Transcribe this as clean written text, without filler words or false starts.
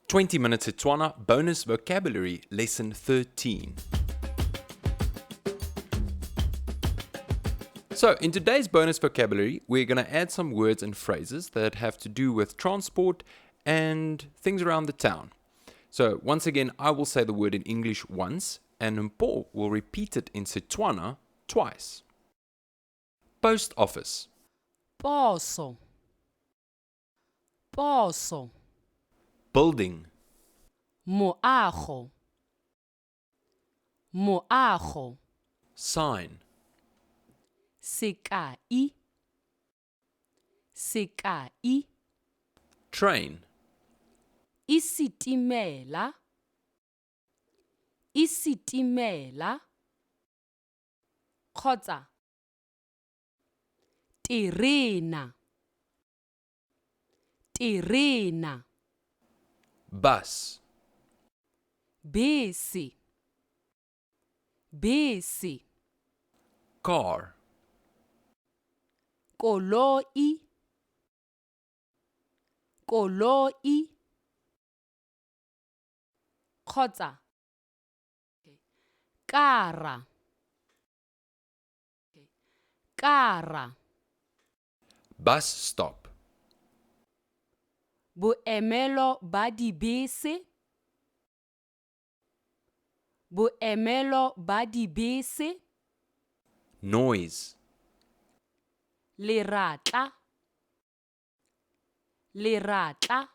20 Minute Setswana Bonus Vocabulary Lesson 13. So, in today's bonus vocabulary, we're going to add some words and phrases that have to do with transport and things around the town. So, once again, I will say the word in English once, and Mpho will repeat it in Setswana twice. Post office. Poso. Poso. Building. Moago. Moago. Sign. Sekai. Sekai. Train. Isitimela. Isitimela. Kgotsa terena. Terena. Bus. Bese. Bese. Car. Koloi. Koloi. Kgotsa kara. Kara. Bus stop. Boemelo ba dibese. Boemelo ba dibese. Noise. Leratla. Leratla.